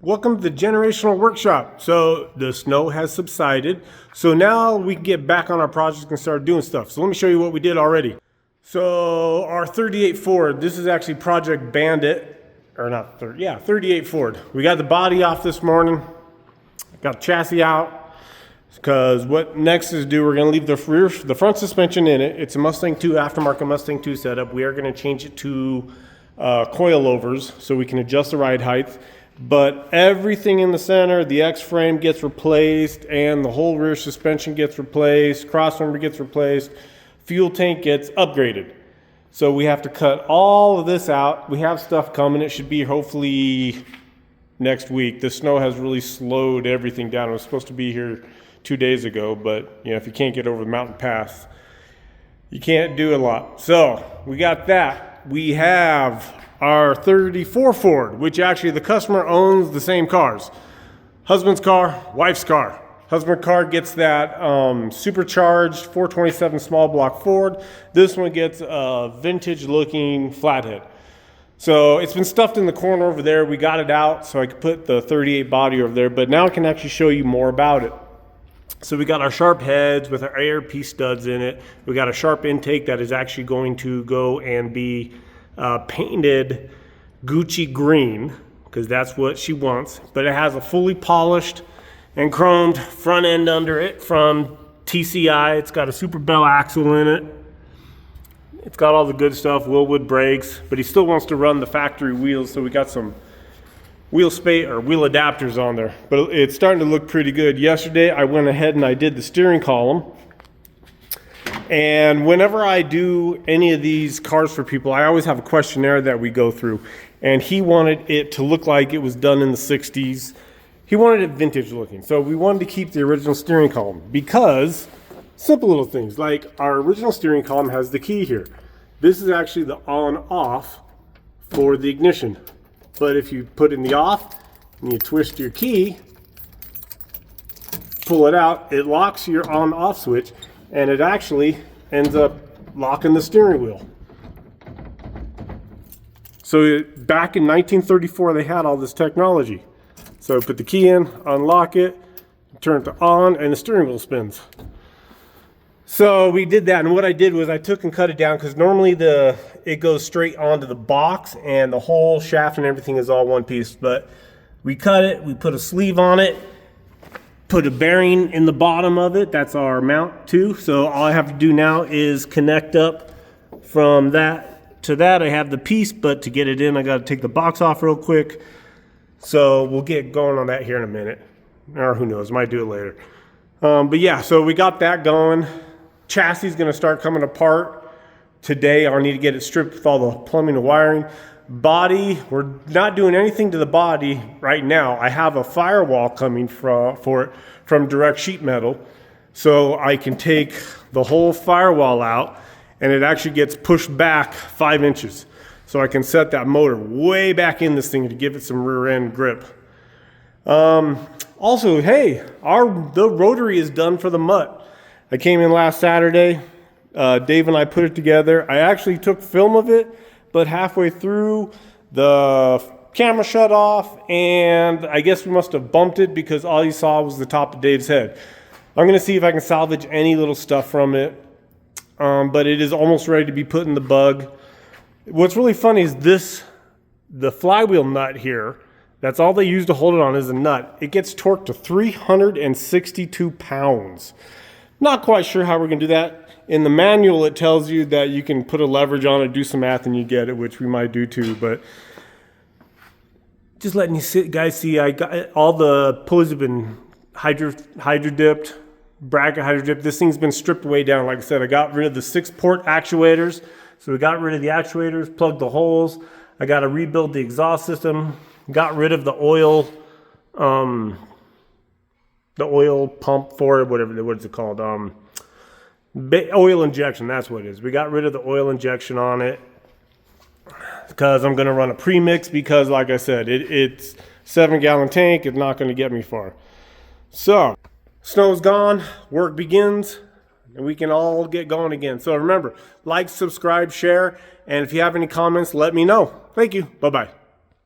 Welcome to the Generational Workshop. So the snow has subsided. So now we can get back on our projects and start doing stuff. So let me show you what we did already. So our 38 Ford, this is actually Project Bandit, or not 30, yeah, 38 Ford. We got the body off this morning, got the chassis out, because what next is do, we're gonna leave the front suspension in it. It's a Mustang 2, aftermarket Mustang 2 setup. We are gonna change it to coilovers so we can adjust the ride height. But everything in the center, the X-frame gets replaced and the whole rear suspension gets replaced, crossmember gets replaced, fuel tank gets upgraded. So we have to cut all of this out. We have stuff coming. It should be hopefully next week. The snow has really slowed everything down. It was supposed to be here 2 days ago, but you know, if you can't get over the mountain pass, you can't do a lot. So we got that. We have our 34 Ford, which actually the customer owns the same cars. Husband's car, wife's car. Husband's car gets that supercharged 427 small block Ford. This one gets a vintage looking flathead. So it's been stuffed in the corner over there. We got it out so I could put the 38 body over there, but now I can actually show you more about it. So we got our sharp heads with our ARP studs in it. We got a sharp intake that is actually going to go and be painted Gucci green, because that's what she wants. But it has a fully polished and chromed front end under it from TCI. It's got a Super Bell axle in it. It's got all the good stuff, Wilwood brakes, but he still wants to run the factory wheels, so we got some wheel adapters on there. But it's starting to look pretty good. Yesterday I went ahead and I did the steering column. And whenever I do any of these cars for people, I always have a questionnaire that we go through. And he wanted it to look like it was done in the 60s. He wanted it vintage looking. So we wanted to keep the original steering column because simple little things like our original steering column has the key here. This is actually the on-off for the ignition. But if you put in the off and you twist your key, pull it out, it locks your on-off switch, and it actually ends up locking the steering wheel. So back in 1934, they had all this technology. So put the key in, unlock it, turn it to on, and the steering wheel spins. So we did that, and what I did was I took and cut it down, because normally it goes straight onto the box, and the whole shaft and everything is all one piece. But we cut it, we put a sleeve on it, put a bearing in the bottom of it. That's our mount too. So all I have to do now is connect up from that to that. I have the piece, but to get it in, I got to take the box off real quick. So we'll get going on that here in a minute, or who knows, might do it later. But yeah, so we got that going. Chassis is going to start coming apart today. I'll need to get it stripped with all the plumbing and wiring. Body, we're not doing anything to the body right now. I have a firewall coming from direct sheet metal, so I can take the whole firewall out and it actually gets pushed back 5 inches. So I can set that motor way back in this thing to give it some rear end grip. Also, hey, the rotary is done for the Mutt. I came in last Saturday. Dave and I put it together. I actually took film of it, but halfway through the camera shut off, and I guess we must have bumped it because all you saw was the top of Dave's head. I'm gonna see if I can salvage any little stuff from it, but it is almost ready to be put in the bug. What's really funny is the flywheel nut here, that's all they use to hold it on is a nut. It gets torqued to 362 pounds. Not quite sure how we're gonna do that. In the manual, it tells you that you can put a leverage on it, do some math, and you get it, which we might do too. But just letting you guys see, I got all the pulleys have been hydro dipped, bracket hydro dipped. This thing's been stripped way down. Like I said, I got rid of the 6-port actuators. So we got rid of the actuators, plugged the holes. I got to rebuild the exhaust system. Got rid of the oil pump for it, what is it called? Oil injection, that's what it is. We got rid of the oil injection on it because I'm going to run a premix because, like I said, it's 7-gallon tank. It's not going to get me far. So, snow's gone, work begins, and we can all get going again. So remember, like, subscribe, share, and if you have any comments, let me know. Thank you. Bye-bye.